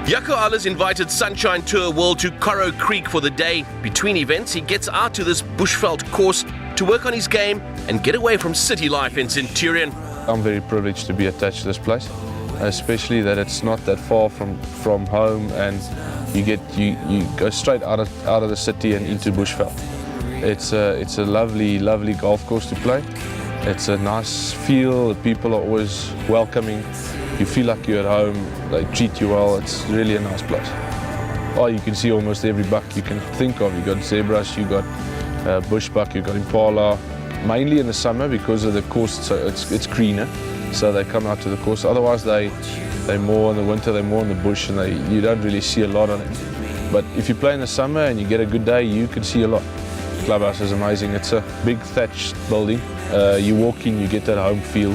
Jaco Ahlers invited Sunshine Tour World to Corrow Creek for the day. Between events, he gets out to this bushveld course to work on his game and get away from city life in Centurion. I'm very privileged to be attached to this place, especially that it's not that far from home, and you go straight out of the city and into bushveld. It's a lovely golf course to play. It's a nice feel. The people are always welcoming. You feel like you're at home. They treat you well. It's really a nice place. Oh, you can see almost every buck you can think of. You got zebras, you got bushbuck, you got impala. Mainly in the summer because of the course, so it's greener, so they come out to the course. Otherwise, they more in the winter. They're more in the bush, and you don't really see a lot on it. But if you play in the summer and you get a good day, you can see a lot. The clubhouse is amazing. It's a big thatched building. You walk in, you get that home feel.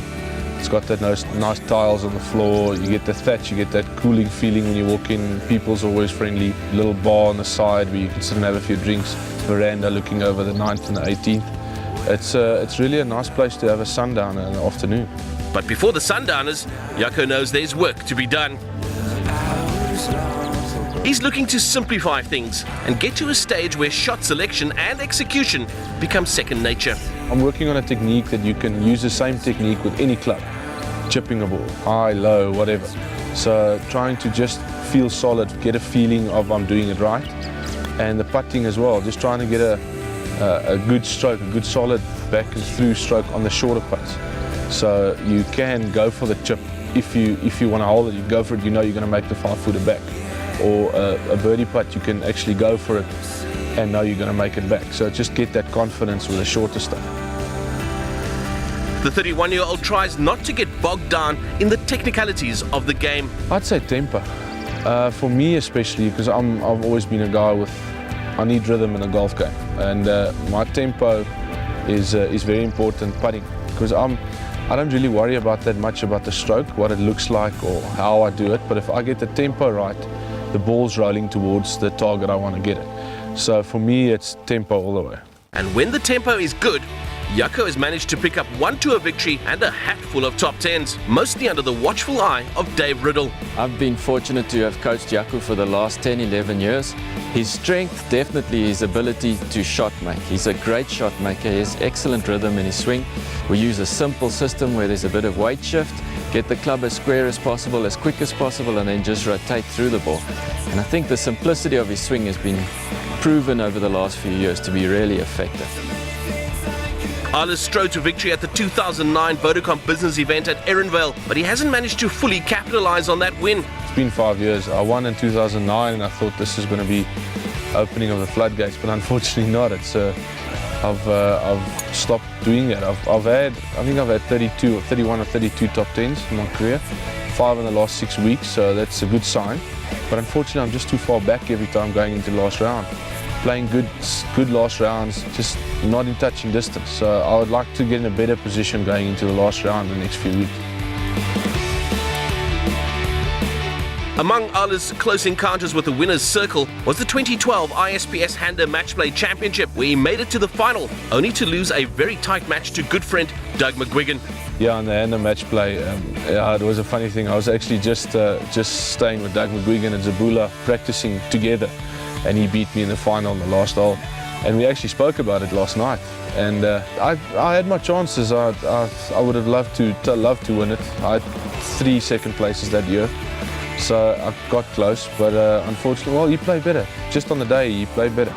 It's got that nice tiles on the floor. You get the thatch, you get that cooling feeling when you walk in. People's always friendly. Little bar on the side where you can sit and have a few drinks. Veranda looking over the 9th and the 18th. It's really a nice place to have a sundowner in the afternoon. But before the sundowners, Jaco knows there's work to be done. He's looking to simplify things and get to a stage where shot selection and execution become second nature. I'm working on a technique that you can use the same technique with any club. Chipping a ball, high, low, whatever. So trying to just feel solid, get a feeling of I'm doing it right. And the putting as well, just trying to get a good stroke, a good solid back and through stroke on the shorter putts. So you can go for the chip if you want to hold it. You go for it, you know you're going to make the 5-footer back. Or a birdie putt, you can actually go for it and know you're going to make it back. So just get that confidence with the shorter stuff. The 31-year-old tries not to get bogged down in the technicalities of the game. I'd say tempo. For me especially, because I've always been a guy I need rhythm in a golf game. And my tempo is very important putting, because I don't really worry about that much about the stroke, what it looks like or how I do it. But if I get the tempo right, the ball's rolling towards the target I want to get it. So for me, it's tempo all the way. And when the tempo is good, Jaco has managed to pick up 1 tour victory and a hat full of top 10s, mostly under the watchful eye of Dave Riddle. I've been fortunate to have coached Jaco for the last 10-11 years. His strength definitely is his ability to shot make. He's a great shot maker. He has excellent rhythm in his swing. We use a simple system where there's a bit of weight shift, get the club as square as possible, as quick as possible, and then just rotate through the ball. And I think the simplicity of his swing has been proven over the last few years to be really effective. Ahlers strode to victory at the 2009 Vodacom business event at Erenvale, but he hasn't managed to fully capitalize on that win. It's been 5 years. I won in 2009 and I thought this is going to be opening of the floodgates, but unfortunately not. I've stopped doing it. I think I've had 32 or 31 or 32 top 10s in my career, 5 in the last 6 weeks, so that's a good sign. But unfortunately I'm just too far back every time going into the last round. Playing good last rounds, just not in touching distance. So I would like to get in a better position going into the last round in the next few weeks. Among Ahlers' close encounters with the winner's circle was the 2012 ISPS Hander Matchplay Championship, where he made it to the final, only to lose a very tight match to good friend Doug McGuigan. Yeah, on the Hander Matchplay, it was a funny thing. I was actually just staying with Doug McGuigan and Zabula, practicing together. And he beat me in the final on the last hole. And we actually spoke about it last night. And I had my chances. I would have loved to win it. I had 3 second places that year. So I got close, but unfortunately, well, he played better. Just on the day, he played better.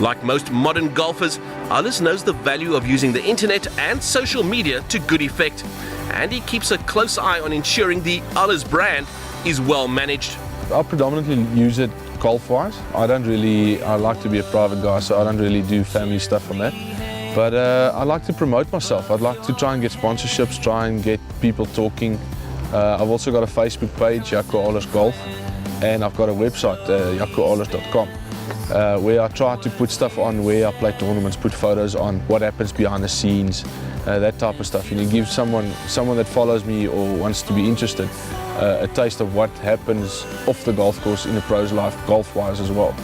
Like most modern golfers, Ahlers knows the value of using the internet and social media to good effect. And he keeps a close eye on ensuring the Ahlers brand is well managed. I predominantly use it golf-wise. I like to be a private guy, so I don't really do family stuff on that. But I like to promote myself. I'd like to try and get sponsorships, try and get people talking. I've also got a Facebook page, Jaco Ahlers Golf, and I've got a website, jacoahlers.com, where I try to put stuff on where I play tournaments, put photos on what happens behind the scenes, that type of stuff. Give someone that follows me or wants to be interested a taste of what happens off the golf course in a pro's life, golf-wise as well.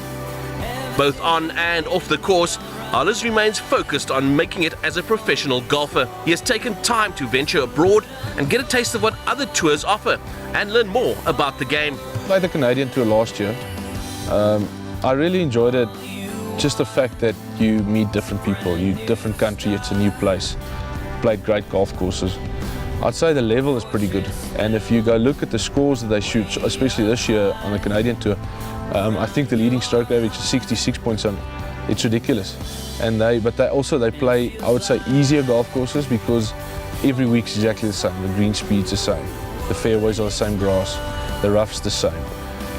Both on and off the course, Ahlers remains focused on making it as a professional golfer. He has taken time to venture abroad and get a taste of what other tours offer and learn more about the game. Played the Canadian Tour last year. I really enjoyed it. Just the fact that you meet different people, different country, it's a new place. Played great golf courses. I'd say the level is pretty good. And if you go look at the scores that they shoot, especially this year on the Canadian Tour, I think the leading stroke average is 66 points on. It's ridiculous. But they play, I would say, easier golf courses because every week's exactly the same. The green speed's the same. The fairways are the same grass. The rough's the same.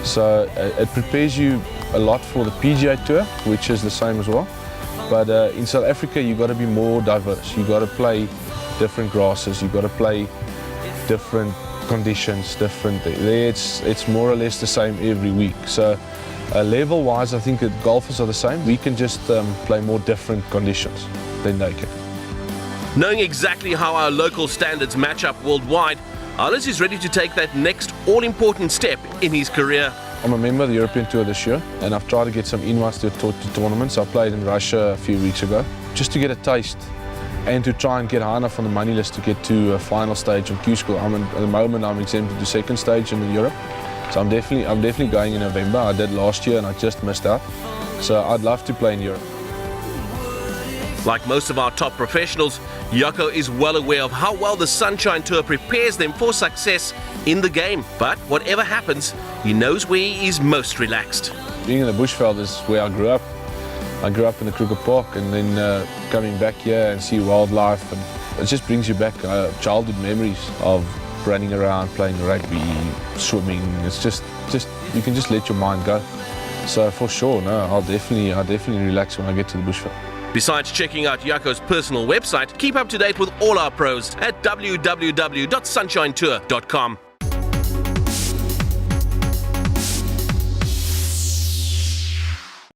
So it prepares you a lot for the PGA Tour, which is the same as well. But in South Africa, you've got to be more diverse. You've got to play different grasses. You've got to play different conditions, different. It's more or less the same every week. So level-wise, I think that golfers are the same. We can just play more different conditions than they can. Knowing exactly how our local standards match up worldwide, Ahlers is ready to take that next all-important step in his career. I'm a member of the European Tour this year, and I've tried to get some invites to tournaments. I played in Russia a few weeks ago, just to get a taste and to try and get high enough on the money list to get to a final stage on Q School. At the moment, I'm exempted to second stage in Europe, so I'm definitely going in November. I did last year and I just missed out, so I'd love to play in Europe. Like most of our top professionals, Jaco is well aware of how well the Sunshine Tour prepares them for success in the game. But whatever happens, he knows where he is most relaxed. Being in the Bushveld is where I grew up. I grew up in the Kruger Park, and then coming back here and see wildlife, and it just brings you back childhood memories of running around, playing rugby, swimming. It's just you can just let your mind go. So for sure, no, I'll definitely relax when I get to the Bushveld. Besides checking out Jaco's personal website, keep up to date with all our pros at www.sunshinetour.com.